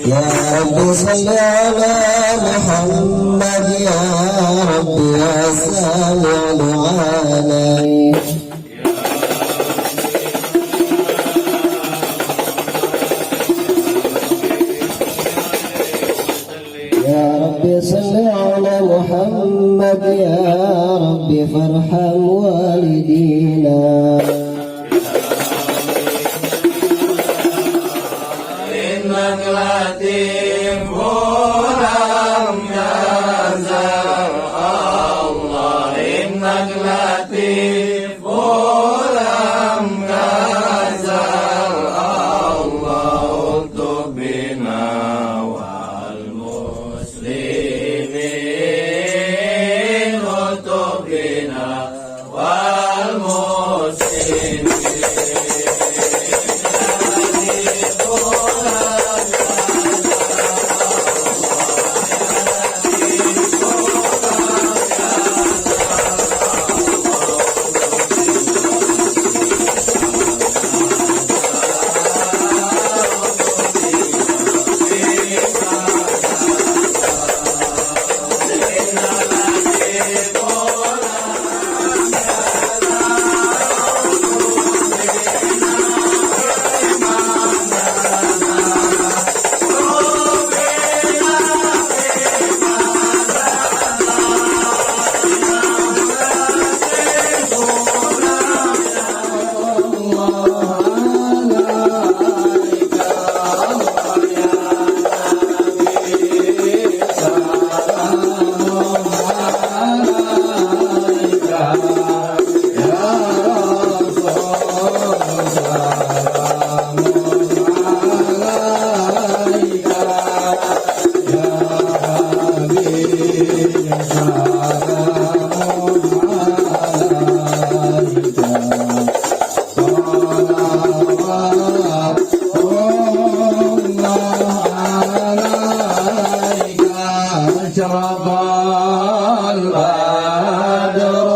يا رب صل على محمد يا رب يا سامع دعانا يا رب صل على محمد يا رب فارحم والدينا إنك لطيف لم يزل الله إنك لطيف لم يزل الله اكتب بنا والمسلمين اكتب بنا والمسلمين أشرق البدر